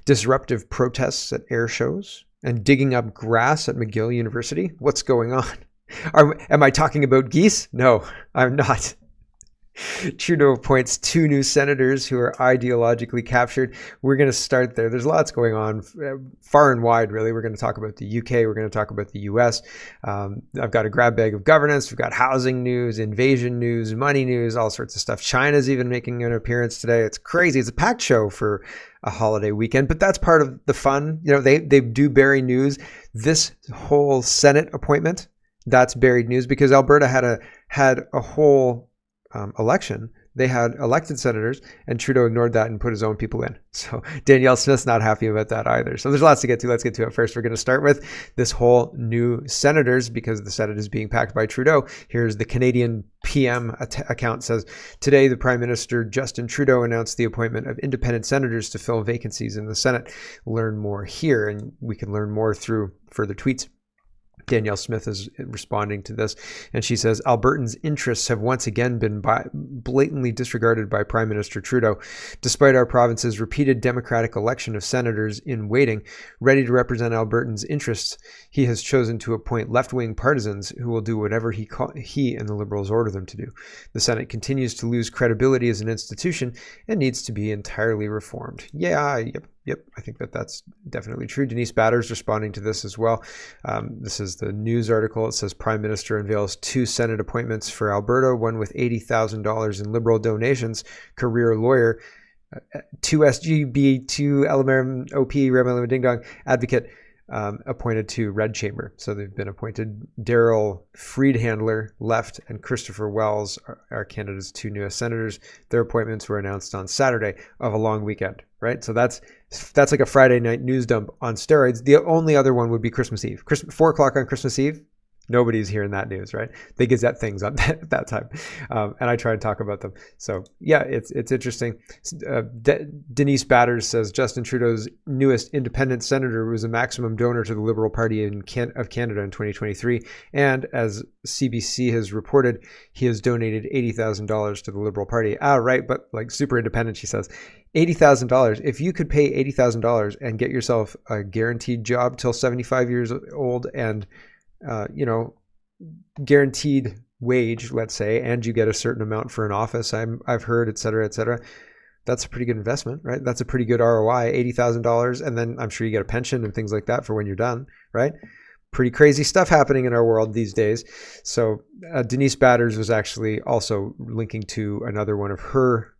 Disruptive protests at air shows and digging up grass at McGill University. What's going on? Am I talking about geese? No, I'm not. Trudeau appoints 2 new senators who are ideologically captured. We're going to start there. There's lots going on far and wide, really. We're going to talk about the UK. We're going to talk about the US. I've got a grab bag of governance. We've got housing news, invasion news, money news, all sorts of stuff. China's even making an appearance today. It's crazy. It's a packed show for a holiday weekend, but that's part of the fun. You know, they do bury news. This whole Senate appointment, that's buried news because Alberta had a whole election. They had elected senators and Trudeau ignored that and put his own people in. So Danielle Smith's not happy about that either. So there's lots to get to. Let's get to it first. We're going to start with this whole new senators because the Senate is being packed by Trudeau. Here's the Canadian PM account says, today the Prime Minister Justin Trudeau announced the appointment of independent senators to fill vacancies in the Senate. Learn more here, and we can learn more through further tweets. Danielle Smith is responding to this, and she says, Albertans' interests have once again been blatantly disregarded by Prime Minister Trudeau. Despite our province's repeated democratic election of senators in waiting, ready to represent Albertans' interests, he has chosen to appoint left-wing partisans who will do whatever he and the Liberals order them to do. The Senate continues to lose credibility as an institution and needs to be entirely reformed. Yep, I think that's definitely true. Denise Batters responding to this as well. This is the news article. It says Prime Minister unveils 2 Senate appointments for Alberta, one with $80,000 in Liberal donations, career lawyer, 2 SGB, 2 LMM OP, Remelima Ding Dong advocate, appointed to Red Chamber. So they've been appointed. Daryl Friedhandler, left, and Christopher Wells are Canada's 2 newest senators. Their appointments were announced on Saturday of a long weekend, right? So that's like a Friday night news dump on steroids. The only other one would be Christmas Eve. 4 o'clock on Christmas Eve. Nobody's hearing that news, right? They gazette things on that time. And I try and talk about them. So yeah, it's interesting. Denise Batters says Justin Trudeau's newest independent senator was a maximum donor to the Liberal Party of Canada in 2023. And as CBC has reported, he has donated $80,000 to the Liberal Party. Right, but like super independent, she says. $80,000. If you could pay $80,000 and get yourself a guaranteed job till 75 years old and guaranteed wage, let's say, and you get a certain amount for an office, I've heard, et cetera, that's a pretty good investment, right? That's a pretty good ROI, $80,000. And then I'm sure you get a pension and things like that for when you're done, right? Pretty crazy stuff happening in our world these days. So Denise Batters was actually also linking to another one of her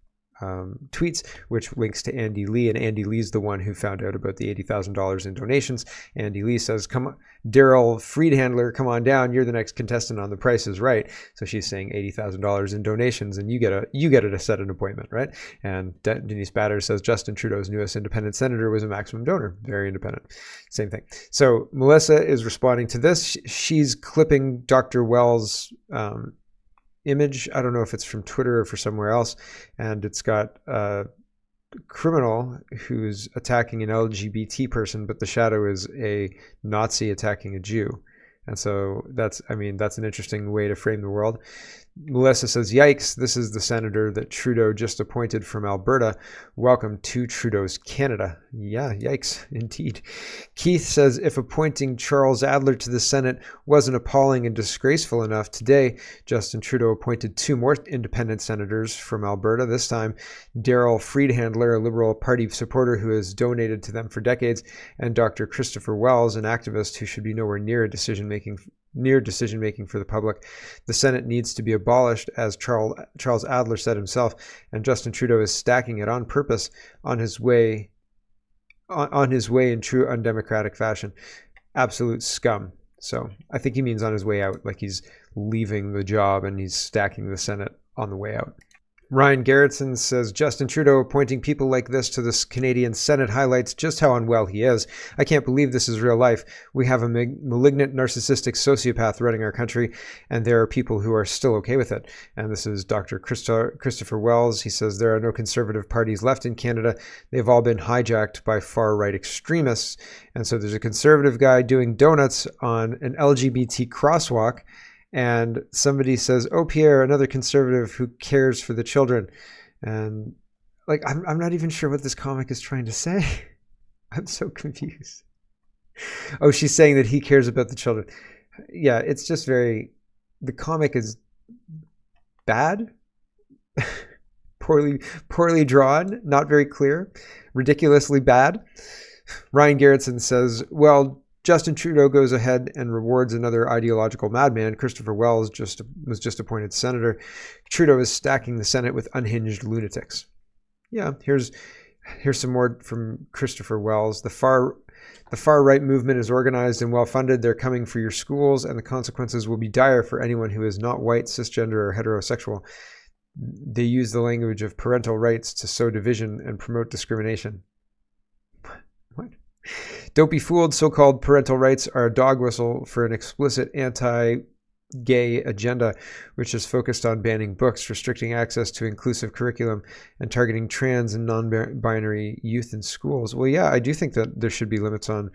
tweets, which links to Andy Lee, and Andy Lee's the one who found out about the $80,000 in donations. Andy Lee says, "Come on, Daryl Friedhandler, come on down. You're the next contestant on The Price is Right." So she's saying $80,000 in donations, and you get to set an appointment, right? And Denise Batters says Justin Trudeau's newest independent senator was a maximum donor, very independent. Same thing. So Melissa is responding to this. She's clipping Dr. Wells' image. I don't know if it's from Twitter or for somewhere else, and it's got a criminal who's attacking an LGBT person, but the shadow is a Nazi attacking a Jew. And so that's an interesting way to frame the world. Melissa says, yikes, this is the senator that Trudeau just appointed from Alberta. Welcome to Trudeau's Canada. Yeah, yikes, indeed. Keith says, if appointing Charles Adler to the Senate wasn't appalling and disgraceful enough, today Justin Trudeau appointed 2 more independent senators from Alberta, this time Daryl Friedhandler, a Liberal Party supporter who has donated to them for decades, and Dr. Christopher Wells, an activist who should be nowhere near decision-making for the public. The Senate needs to be abolished, as Charles Adler said himself, and Justin Trudeau is stacking it on purpose on his way in true undemocratic fashion. Absolute scum. So I think he means on his way out, like he's leaving the job and he's stacking the Senate on the way out. Ryan Garrettson says, Justin Trudeau appointing people like this to this Canadian Senate highlights just how unwell he is. I can't believe this is real life. We have a malignant, narcissistic sociopath running our country, and there are people who are still okay with it. And this is Dr. Christopher Wells. He says, there are no conservative parties left in Canada. They've all been hijacked by far-right extremists. And so there's a conservative guy doing donuts on an LGBT crosswalk, and somebody says, oh, Pierre, another conservative who cares for the children. And like, I'm not even sure what this comic is trying to say. I'm so confused. Oh, she's saying that he cares about the children. Yeah, it's just very, the comic is bad, poorly drawn, not very clear, ridiculously bad. Ryan Garrettson says, well, Justin Trudeau goes ahead and rewards another ideological madman. Christopher Wells was just appointed senator. Trudeau is stacking the Senate with unhinged lunatics. Yeah, here's some more from Christopher Wells. The far right movement is organized and well funded. They're coming for your schools, and the consequences will be dire for anyone who is not white, cisgender, or heterosexual. They use the language of parental rights to sow division and promote discrimination. What? Don't be fooled. So-called parental rights are a dog whistle for an explicit anti-gay agenda, which is focused on banning books, restricting access to inclusive curriculum, and targeting trans and non-binary youth in schools. Well, yeah, I do think that there should be limits on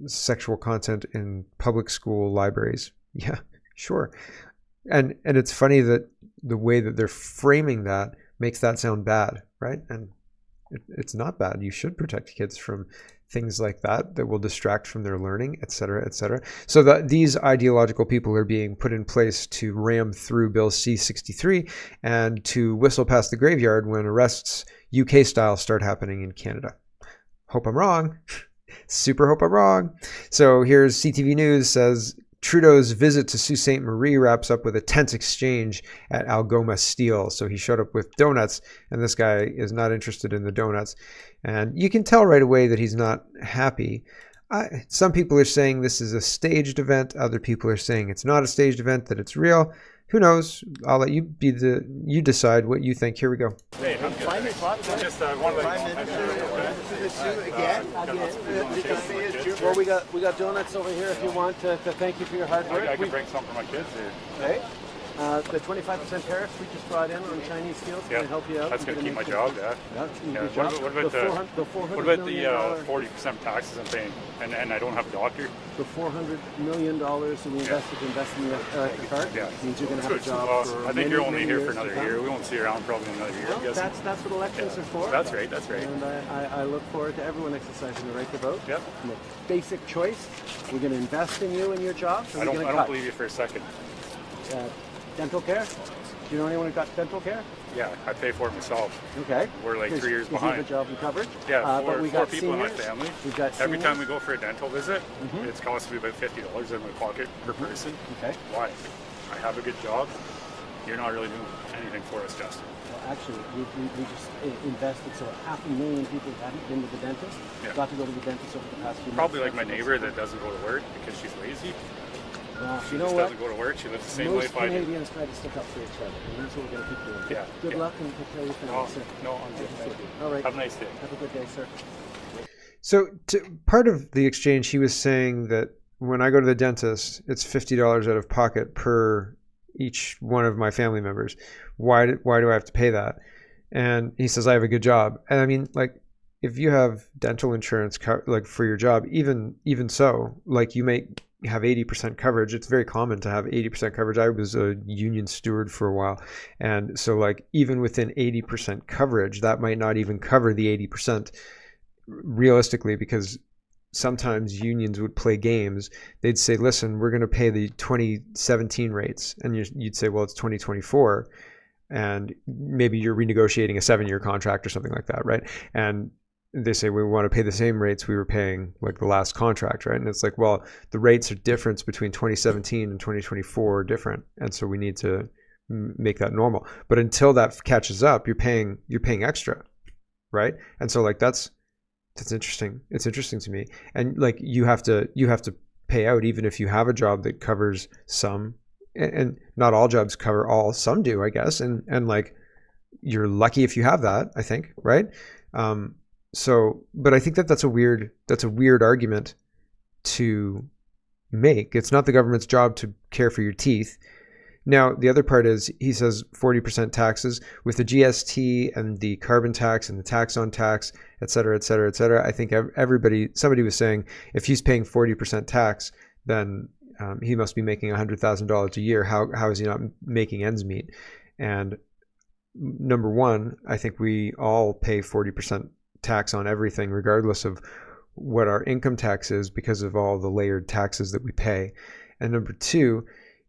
sexual content in public school libraries. Yeah, sure. And it's funny that the way that they're framing that makes that sound bad, right? And it's not bad. You should protect kids from things like that will distract from their learning, et cetera, et cetera. So that these ideological people are being put in place to ram through Bill C-63 and to whistle past the graveyard when arrests UK style start happening in Canada. Hope I'm wrong. Super hope I'm wrong. So here's CTV News says, Trudeau's visit to Sault Ste. Marie wraps up with a tense exchange at Algoma Steel. So he showed up with donuts, and this guy is not interested in the donuts. And you can tell right away that he's not happy. Some people are saying this is a staged event. Other people are saying it's not a staged event, that it's real. Who knows? I'll let you you decide what you think. Here we go. Hey, I'm just well, we got donuts over here if you want to thank you for your hard work. I can bring some for my kids here. Okay. The 25% tariffs we just brought in on Chinese steel is going to help you out. That's going to keep my job, yeah. What about the 40% taxes I'm paying? And I don't have a doctor? The $400 million that we invested in the card means you're going to have a job for I think you're only here for another year. We won't see you around probably another year. Well, that's what elections are for. That's right. And I look forward to everyone exercising the right to vote. Yep. Basic choice. We're going to invest in you and your job. I don't believe you for a second. Dental care? Do you know anyone who got dental care? Yeah, I pay for it myself. Okay. We're like 3 years behind. You have a job and coverage? Yeah, but we four got people seniors. in my family. We've got Every time we go for a dental visit, it's costing me about $50 in my pocket per person. Okay. Why? I have a good job. You're not really doing anything for us, Justin. Well, actually, we just invested, so 500,000 people who haven't been to the dentist got to go to the dentist over the past few months. Probably like my neighbor that doesn't go to work because she's lazy. You know what? Doesn't go to work. She lives the same life I do. Most Canadians try to stick up for each other, and that's what we're going to keep doing. Yeah. Good luck and take care of your family, sir. No, I'm good. Thank you. All right. Have a nice day. Have a good day, sir. So part of the exchange, he was saying that when I go to the dentist, it's $50 out of pocket per each one of my family members. Why do I have to pay that? And he says, I have a good job. And I mean, like, if you have dental insurance like for your job, even so, like, you may have 80% coverage. It's very common to have 80% coverage. I was a union steward for a while. And so, like, even within 80% coverage, that might not even cover the 80% realistically, because sometimes unions would play games. They'd say, listen, we're going to pay the 2017 rates. And you'd say, well, it's 2024. And maybe you're renegotiating a 7-year contract or something like that, right? And they say, we want to pay the same rates we were paying like the last contract, right? And it's like, well, the rates are difference between 2017 and 2024 are different. And so we need to make that normal. But until that catches up, you're paying extra, right? And so, like, that's interesting. It's interesting to me. And like, you have to pay out even if you have a job that covers some, and not all jobs cover all. Some do, I guess. And like, you're lucky if you have that, I think, right? So, but I think that's a weird argument to make. It's not the government's job to care for your teeth. Now, the other part is, he says 40% taxes with the GST and the carbon tax and the tax on tax, et cetera, et cetera, et cetera. I think somebody was saying if he's paying 40% tax, then he must be making $100,000 a year. How is he not making ends meet? And number one, I think we all pay 40% tax on everything, regardless of what our income tax is, because of all the layered taxes that we pay. And number two,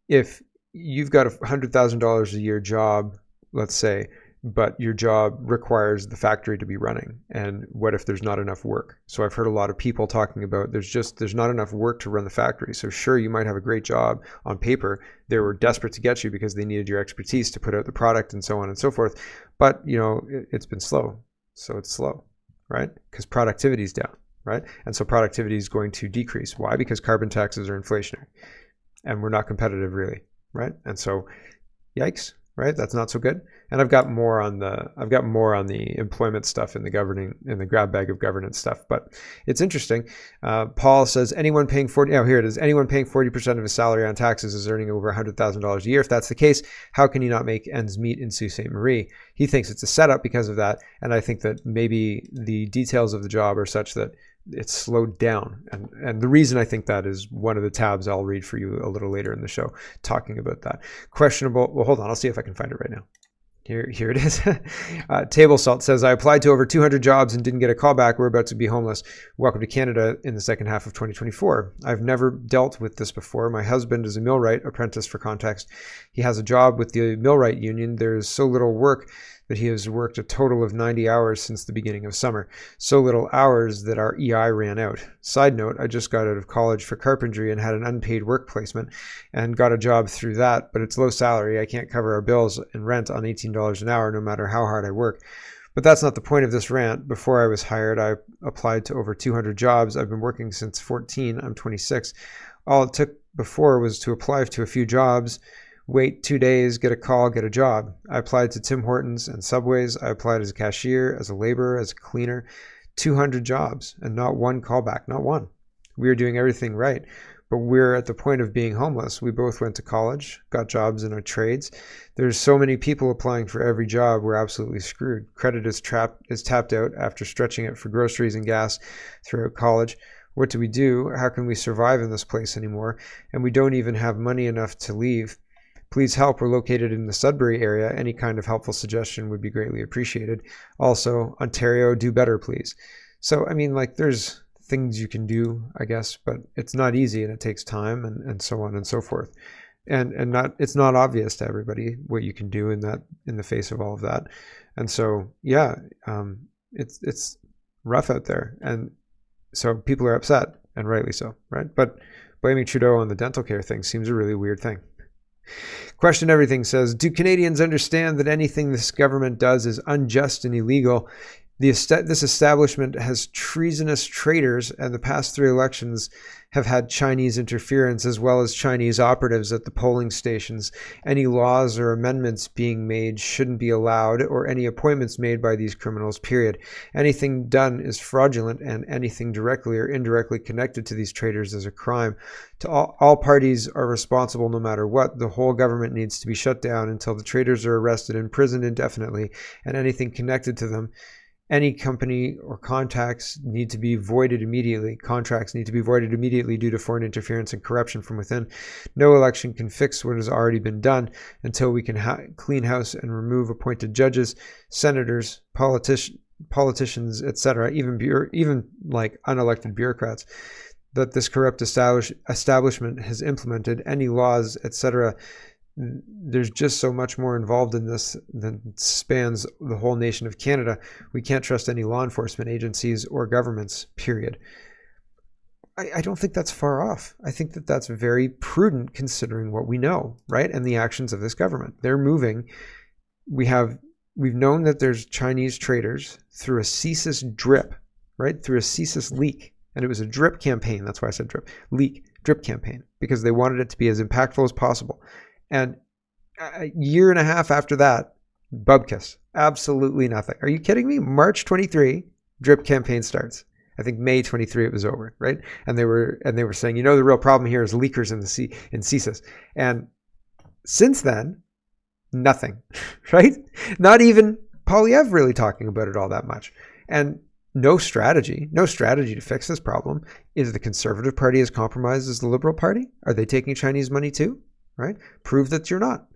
if you've got $100,000 a year job, let's say, but your job requires the factory to be running. And what if there's not enough work? So I've heard a lot of people talking about there's not enough work to run the factory. So sure, you might have a great job on paper. They were desperate to get you because they needed your expertise to put out the product and so on and so forth. But it's been slow. So it's slow, right? Because productivity is down, right? And so productivity is going to decrease. Why? Because carbon taxes are inflationary and we're not competitive really, right? And so yikes. Right, that's not so good. And I've got more on the employment stuff in the grab bag of governance stuff. But it's interesting. Paul says anyone paying 40. Oh, here it is. Anyone paying 40% of his salary on taxes is earning over $100,000 a year. If that's the case, how can he not make ends meet in Sault Ste. Marie? He thinks it's a setup because of that, and I think that maybe the details of the job are such that it's slowed down. And the reason I think that is one of the tabs I'll read for you a little later in the show talking about that. Questionable. Well, hold on. I'll see if I can find it right now. Here it is. Table Salt says, I applied to over 200 jobs and didn't get a call back. We're about to be homeless. Welcome to Canada in the second half of 2024. I've never dealt with this before. My husband is a millwright apprentice, for context. He has a job with the millwright union. There's so little work that he has worked a total of 90 hours since the beginning of summer. So little hours that our EI ran out. Side note, I just got out of college for carpentry and had an unpaid work placement and got a job through that, but it's low salary. I can't cover our bills and rent on $18 an hour no matter how hard I work. But that's not the point of this rant. Before I was hired, I applied to over 200 jobs. I've been working since 14. I'm 26. All it took before was to apply to a few jobs, wait 2 days, get a call, get a job. I applied to Tim Hortons and Subways. I applied as a cashier, as a laborer, as a cleaner. 200 jobs and not one callback, not one. We are doing everything right, but we're at the point of being homeless. We both went to college, got jobs in our trades. There's so many people applying for every job, we're absolutely screwed. Credit is tapped out after stretching it for groceries and gas throughout college. What do we do? How can we survive in this place anymore? And we don't even have money enough to leave. Please help. We're located in the Sudbury area. Any kind of helpful suggestion would be greatly appreciated. Also, Ontario, do better, please. So, I mean, like, there's things you can do, I guess, but it's not easy and it takes time and so on and so forth. And it's not obvious to everybody what you can do in the face of all of that. And so, yeah, it's rough out there. And so people are upset, and rightly so, right? But blaming Trudeau on the dental care thing seems a really weird thing. Question Everything says, do Canadians understand that anything this government does is unjust and illegal? This establishment has treasonous traitors, and the past 3 elections have had Chinese interference as well as Chinese operatives at the polling stations. Any laws or amendments being made shouldn't be allowed, or any appointments made by these criminals, period. Anything done is fraudulent, and anything directly or indirectly connected to these traitors is a crime. To all parties are responsible no matter what. The whole government needs to be shut down until the traitors are arrested and imprisoned indefinitely, and anything connected to them. Any company or contracts need to be voided immediately. Contracts need to be voided immediately due to foreign interference and corruption from within. No election can fix what has already been done until we can clean house and remove appointed judges, senators, politicians, etc., even like unelected bureaucrats that this corrupt establishment has implemented. Any laws, etc. There's just so much more involved in this than spans the whole nation of Canada. We can't trust any law enforcement agencies or governments, period. I don't think that's far off. I think that that's very prudent considering what we know, right? And the actions of this government. They're moving. We've known that there's Chinese traitors through a CSIS drip, right? Through a CSIS leak. And it was a drip campaign. That's why I said drip. Drip campaign. Because they wanted it to be as impactful as possible. And a year and a half after that, bubkiss, absolutely nothing. Are you kidding me? March 23, drip campaign starts. I think May 23 it was over, right? And they were saying, the real problem here is leakers in CSIS. And since then, nothing, right? Not even Poilievre really talking about it all that much. And no strategy to fix this problem. Is the Conservative Party as compromised as the Liberal Party? Are they taking Chinese money too? Right? Prove that you're not.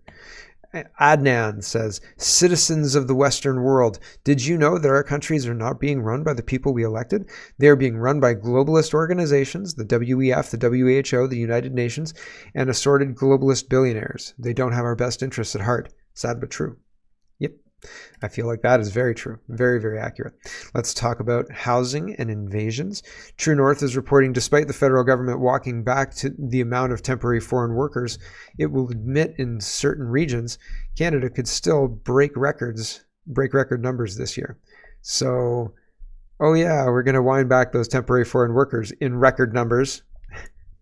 Adnan says, citizens of the Western world, did you know that our countries are not being run by the people we elected? They are being run by globalist organizations, the WEF, the WHO, the United Nations, and assorted globalist billionaires. They don't have our best interests at heart. Sad but true. Yep. I feel like that is very true. Very, very accurate. Let's talk about housing and invasions. True North is reporting despite the federal government walking back to the amount of temporary foreign workers, it will admit in certain regions, Canada could still break record numbers this year. So, oh yeah, we're going to wind back those temporary foreign workers in record numbers.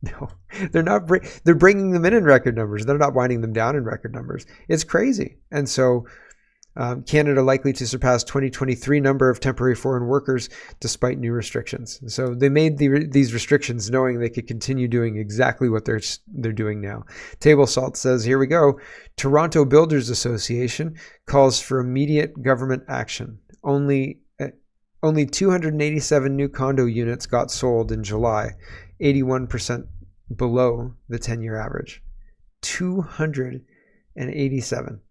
No, they're not. They're bringing them in record numbers. They're not winding them down in record numbers. It's crazy. And so Canada likely to surpass 2023 number of temporary foreign workers despite new restrictions. So they made these restrictions knowing they could continue doing exactly what they're doing now. Table Salt says, here we go. Toronto Builders Association calls for immediate government action. Only 287 new condo units got sold in July, 81% below the 10-year average. 287.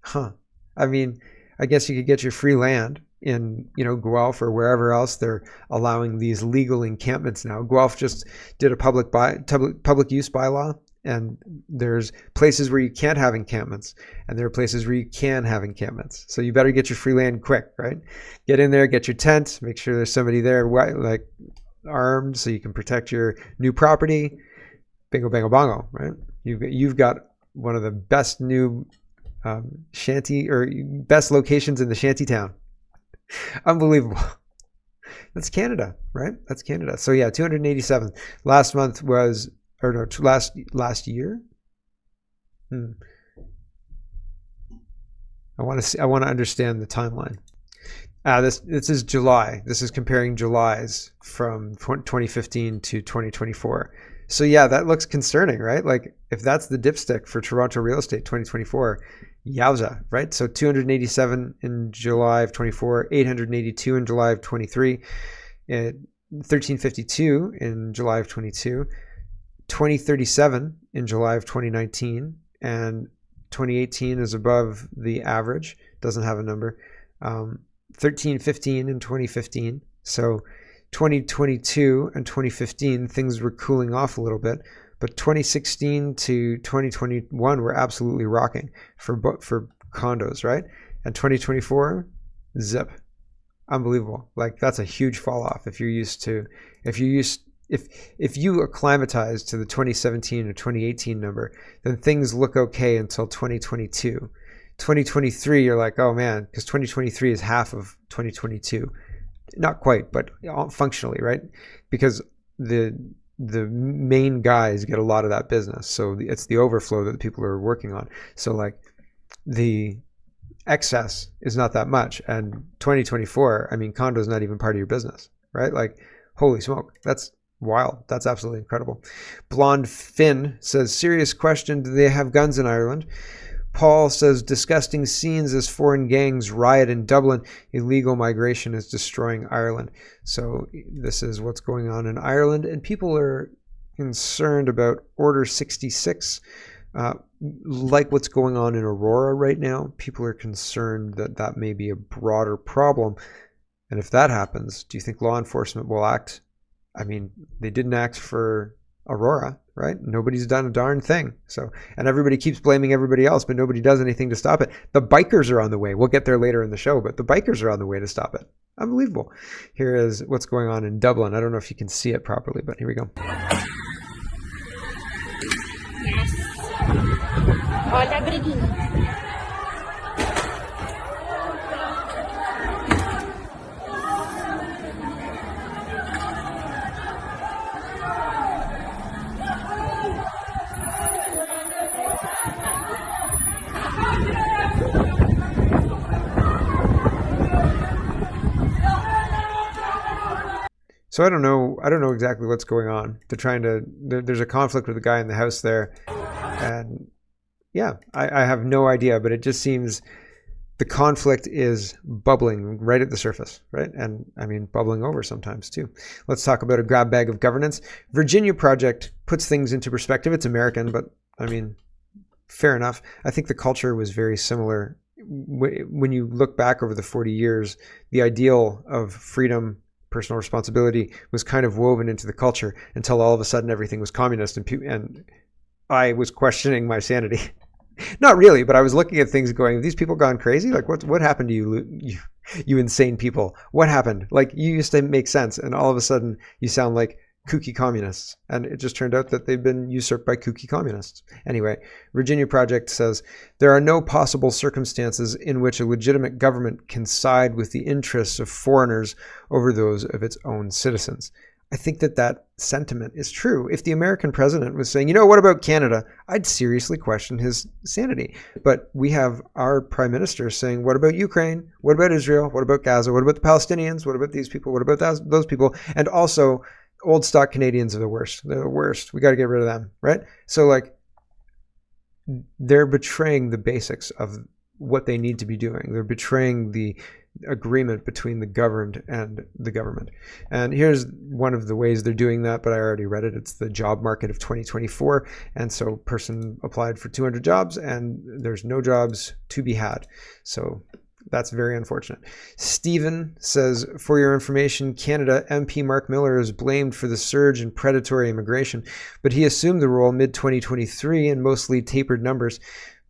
Huh. I mean, I guess you could get your free land in, Guelph or wherever else they're allowing these legal encampments now. Guelph just did a public use bylaw, and there's places where you can't have encampments, and there are places where you can have encampments. So you better get your free land quick, right? Get in there, get your tent, make sure there's somebody there, like armed, so you can protect your new property. Bingo, bango, bongo, right? You've got one of the best new shanty or best locations in the shanty town. Unbelievable. That's Canada, right? That's Canada. So yeah, 287. Last month was, or no, last year. I want to understand the timeline. This is July. This is comparing Julys from 2015 to 2024. So yeah, that looks concerning, right? Like if that's the dipstick for Toronto real estate 2024, yowza, right? So 287 in July of 24, 882 in July of 23, 1352 in July of 22, 2037 in July of 2019, and 2018 is above the average, doesn't have a number. 1315 in 2015. So 2022 and 2015, things were cooling off a little bit, but 2016 to 2021 were absolutely rocking for condos, right? And 2024, zip, unbelievable. Like that's a huge fall off. If you acclimatize to the 2017 or 2018 number, then things look okay until 2022. 2023, you're like, oh man, because 2023 is half of 2022. Not quite, but functionally, right? Because the main guys get a lot of that business. So it's the overflow that the people are working on. So like the excess is not that much. And 2024, I mean, condo is not even part of your business, right? Like, holy smoke, that's wild. That's absolutely incredible. Blonde Finn says, serious question, do they have guns in Ireland? Paul says, disgusting scenes as foreign gangs riot in Dublin. Illegal migration is destroying Ireland. So this is what's going on in Ireland. And people are concerned about Order 66. Like what's going on in Aurora right now, people are concerned that that may be a broader problem. And if that happens, do you think law enforcement will act? I mean, they didn't act for Aurora, right? Nobody's done a darn thing. So, and everybody keeps blaming everybody else, but nobody does anything to stop it. The bikers are on the way. We'll get there later in the show, but the bikers are on the way to stop it. Unbelievable. Here is what's going on in Dublin. I don't know if you can see it properly, but here we go. Olha a briguinha. So I don't know exactly what's going on. There's a conflict with the guy in the house there. And yeah, I have no idea, but it just seems the conflict is bubbling right at the surface, right? And I mean, bubbling over sometimes too. Let's talk about a grab bag of governance. Virginia Project puts things into perspective. It's American, but I mean, fair enough. I think the culture was very similar. When you look back over the 40 years, the ideal of freedom, personal responsibility was kind of woven into the culture until all of a sudden everything was communist, and I was questioning my sanity. Not really, but I was looking at things going, have these people gone crazy? Like, what happened to you insane people? What happened? Like, you used to make sense, and all of a sudden you sound like kooky communists. And it just turned out that they've been usurped by kooky communists. Anyway, Virginia Project says, there are no possible circumstances in which a legitimate government can side with the interests of foreigners over those of its own citizens. I think that sentiment is true. If the American president was saying, what about Canada? I'd seriously question his sanity. But we have our prime minister saying, what about Ukraine? What about Israel? What about Gaza? What about the Palestinians? What about these people? What about those people? And also, old stock Canadians are the worst. They're the worst. We got to get rid of them, right? So like, they're betraying the basics of what they need to be doing. They're betraying the agreement between the governed and the government. And here's one of the ways they're doing that, but I already read it. It's the job market of 2024. And so person applied for 200 jobs and there's no jobs to be had. So that's very unfortunate. Stephen says, for your information, Canada MP Mark Miller is blamed for the surge in predatory immigration, but he assumed the role mid-2023 in mostly tapered numbers.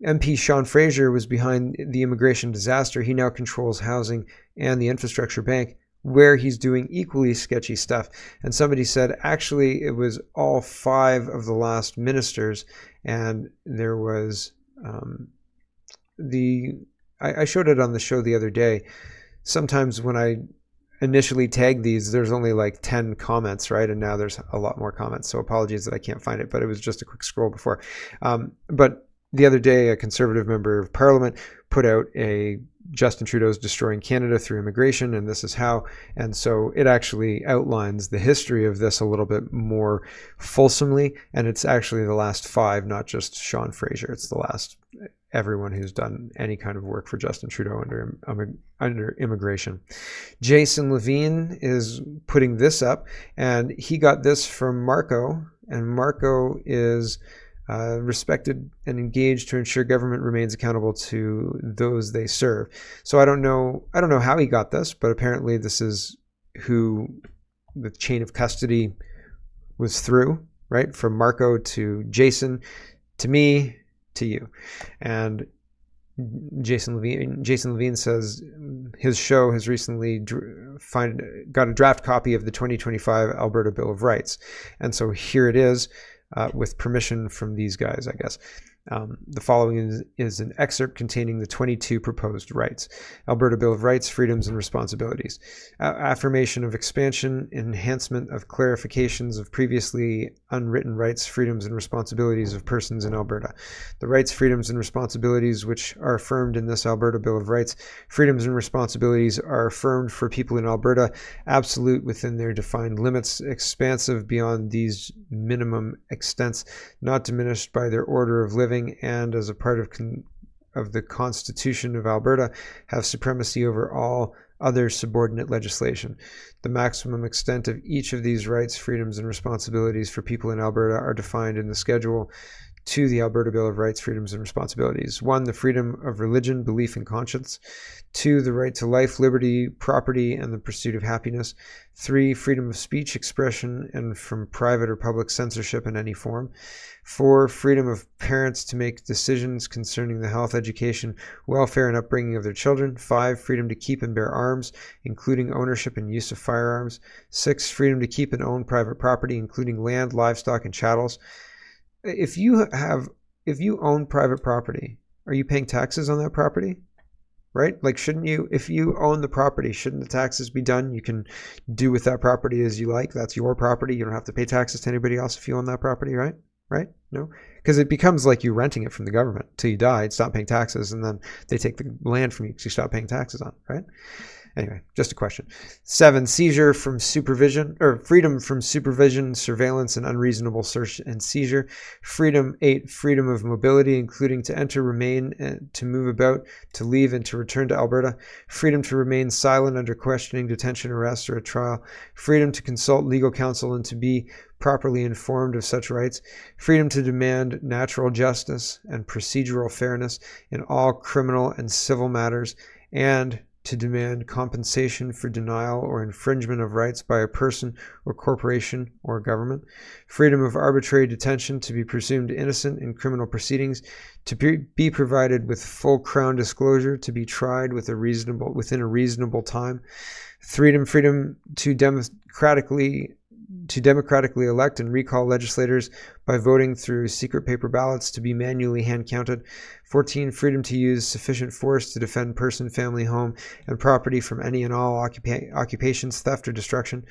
MP Sean Fraser was behind the immigration disaster. He now controls housing and the infrastructure bank, where he's doing equally sketchy stuff. And somebody said, actually, it was all 5 of the last ministers. And there was I showed it on the show the other day. Sometimes when I initially tag these, there's only like 10 comments, right? And now there's a lot more comments. So apologies that I can't find it, but it was just a quick scroll before. But the other day, a Conservative member of Parliament put out a Justin Trudeau's destroying Canada through immigration, and this is how. And so it actually outlines the history of this a little bit more fulsomely. And it's actually the last 5, not just Sean Fraser. It's the last everyone who's done any kind of work for Justin Trudeau under immigration. Jason Levine is putting this up, and he got this from Marco, and Marco is respected and engaged to ensure government remains accountable to those they serve. So I don't know how he got this, but apparently this is who the chain of custody was through, right? From Marco to Jason, to me, to you. And Jason Levine says his show has recently got a draft copy of the 2025 Alberta Bill of Rights. And so here it is. With permission from these guys, I guess. The following is an excerpt containing the 22 proposed rights. Alberta Bill of Rights, freedoms and responsibilities. Affirmation of expansion, enhancement of clarifications of previously unwritten rights, freedoms and responsibilities of persons in Alberta. The rights, freedoms and responsibilities which are affirmed in this Alberta Bill of Rights, freedoms and responsibilities are affirmed for people in Alberta, absolute within their defined limits, expansive beyond these minimum extents, not diminished by their order of living, and as a part of the Constitution of Alberta, have supremacy over all other subordinate legislation. The maximum extent of each of these rights, freedoms, and responsibilities for people in Alberta are defined in the Schedule to the Alberta Bill of Rights, freedoms, and responsibilities. 1, the freedom of religion, belief, and conscience. 2, the right to life, liberty, property, and the pursuit of happiness. 3, freedom of speech, expression, and from private or public censorship in any form. 4, freedom of parents to make decisions concerning the health, education, welfare, and upbringing of their children. 5, freedom to keep and bear arms, including ownership and use of firearms. 6, freedom to keep and own private property, including land, livestock, and chattels. If you own private property, are you paying taxes on that property? Right? Like, shouldn't you, if you own the property, shouldn't the taxes be done? You can do with that property as you like. That's your property. You don't have to pay taxes to anybody else if you own that property, right? Right? No? Because it becomes like you renting it from the government till you die, stop paying taxes, and then they take the land from you because you stop paying taxes on it, right? Anyway, just a question. 7, seizure from supervision, or freedom from supervision, surveillance, and unreasonable search and seizure. 8, freedom of mobility, including to enter, remain, to move about, to leave, and to return to Alberta. Freedom to remain silent under questioning, detention, arrest, or a trial. Freedom to consult legal counsel and to be properly informed of such rights. Freedom to demand natural justice and procedural fairness in all criminal and civil matters, and to demand compensation for denial or infringement of rights by a person or corporation or government. Freedom of arbitrary detention, to be presumed innocent in criminal proceedings, to be provided with full Crown disclosure, to be tried within a reasonable time. Freedom to democratically elect and recall legislators by voting through secret paper ballots, to be manually hand counted. 14, freedom to use sufficient force to defend person, family, home, and property from any and all occupations, theft, or destruction.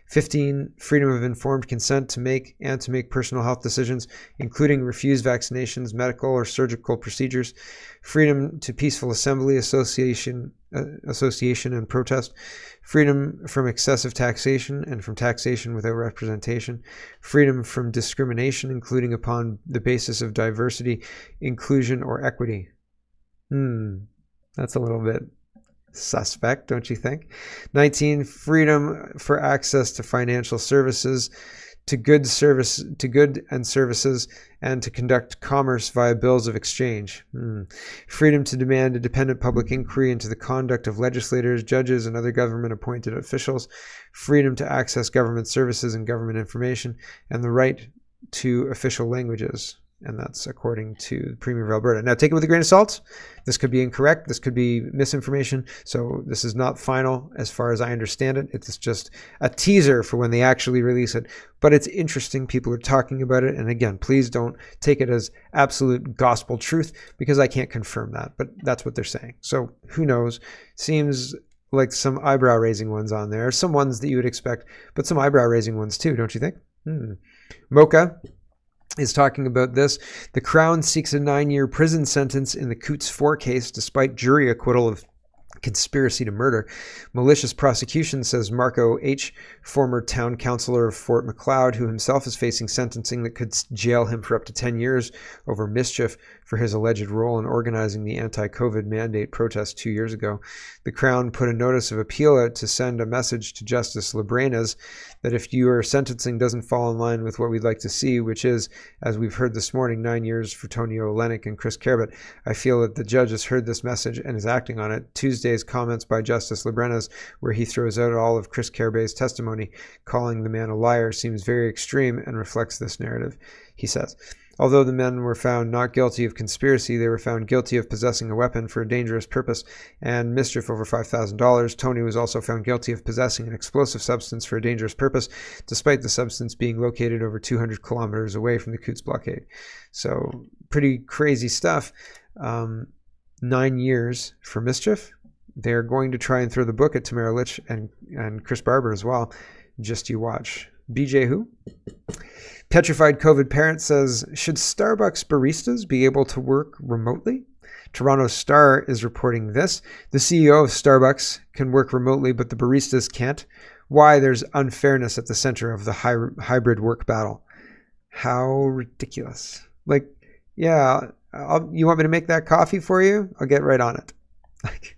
15, freedom of informed consent to make personal health decisions, including refuse vaccinations, medical or surgical procedures. Freedom to peaceful assembly, association and protest. Freedom from excessive taxation and from taxation without representation. Freedom from discrimination, including upon the basis of diversity, inclusion, or equity. That's a little bit suspect, don't you think? 19, freedom for access to financial services, to good and services, and to conduct commerce via bills of exchange. Freedom to demand a dependent public inquiry into the conduct of legislators, judges, and other government appointed officials. Freedom to access government services and government information, and the right to official languages. And that's according to the Premier of Alberta. Now, take it with a grain of salt. This could be incorrect. This could be misinformation. So this is not final as far as I understand it. It's just a teaser for when they actually release it. But it's interesting. People are talking about it. And again, please don't take it as absolute gospel truth, because I can't confirm that. But that's what they're saying. So who knows? Seems like some eyebrow-raising ones on there. Some ones that you would expect, but some eyebrow-raising ones too, don't you think? Mocha is talking about this. The Crown seeks a 9-year prison sentence in the Coutts 4 case despite jury acquittal of conspiracy to murder. Malicious prosecution, says Marco H., former town councillor of Fort Macleod, who himself is facing sentencing that could jail him for up to 10 years over mischief for his alleged role in organizing the anti-COVID mandate protest 2 years ago. The Crown put a notice of appeal out to send a message to Justice Lebrenas that if your sentencing doesn't fall in line with what we'd like to see, which is, as we've heard this morning, 9 years for Tony Olenek and Chris Carbett, I feel that the judge has heard this message and is acting on it. Tuesday's comments by Justice Lebrenas, where he throws out all of Chris Carbett's testimony, calling the man a liar, seems very extreme and reflects this narrative, he says. Although the men were found not guilty of conspiracy, they were found guilty of possessing a weapon for a dangerous purpose and mischief over $5,000. Tony was also found guilty of possessing an explosive substance for a dangerous purpose, despite the substance being located over 200 kilometers away from the Coutts blockade. So pretty crazy stuff. 9 years for mischief. They're going to try and throw the book at Tamara Lich and Chris Barber as well. Just you watch. BJ who? Petrified COVID parent says, should Starbucks baristas be able to work remotely? Toronto Star is reporting this. The CEO of Starbucks can work remotely, but the baristas can't. Why? There's unfairness at the center of the hybrid work battle. How ridiculous. Like, yeah, you want me to make that coffee for you? I'll get right on it. Like,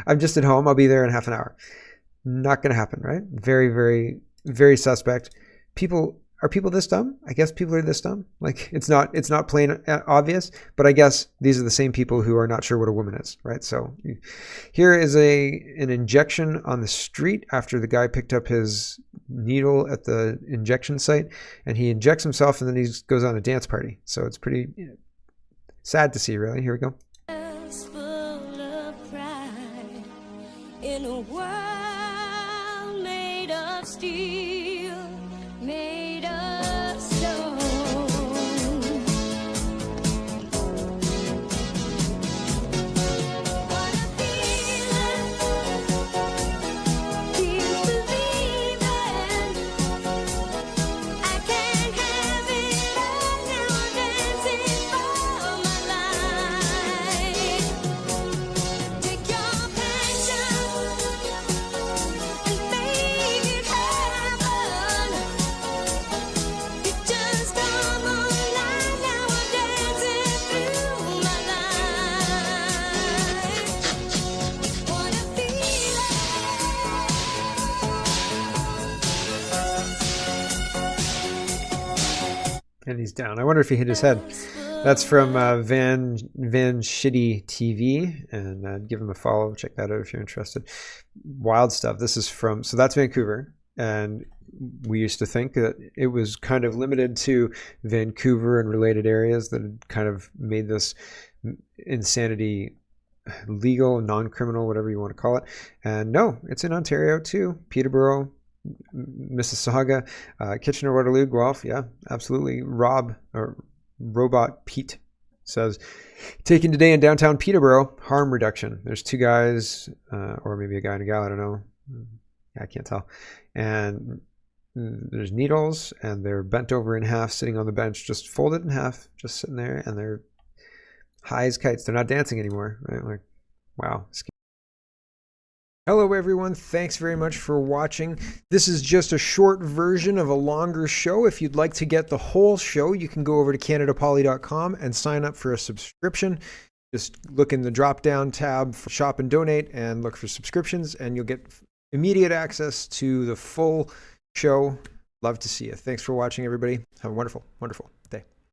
I'm just at home. I'll be there in half an hour. Not going to happen, right? Very, very, very suspect. Are people this dumb? I guess people are this dumb. Like, it's not plain obvious, but I guess these are the same people who are not sure what a woman is, right? So here is an injection on the street after the guy picked up his needle at the injection site, and he injects himself, and then he goes on a dance party. So it's pretty sad to see, really. Here we go. Full of pride in a world made of steel, made of stone. What a feeling, keeps believing. I can't have it all now, I'm dancing for my life. And he's down. I wonder if he hit his head. That's from Van Shitty TV, and give him a follow. Check that out if you're interested. Wild stuff. This is from, so that's Vancouver, and we used to think that it was kind of limited to Vancouver and related areas that had kind of made this insanity legal, non-criminal, whatever you want to call it. And no, it's in Ontario too. Peterborough, Mississauga, Kitchener-Waterloo, Guelph. Yeah, absolutely. Robot Pete says, taken today in downtown Peterborough, harm reduction. There's 2 guys, or maybe a guy and a gal, I don't know. I can't tell. And there's needles, and they're bent over in half, sitting on the bench, just folded in half, just sitting there, and they're high as kites. They're not dancing anymore. Right? Like, wow. Hello everyone, thanks very much for watching. This is just a short version of a longer show. If you'd like to get the whole show, you can go over to canadapoly.com and sign up for a subscription. Just look in the drop-down tab for shop and donate and look for subscriptions, and you'll get immediate access to the full show. Love to see you. Thanks for watching, everybody. Have a wonderful, wonderful day.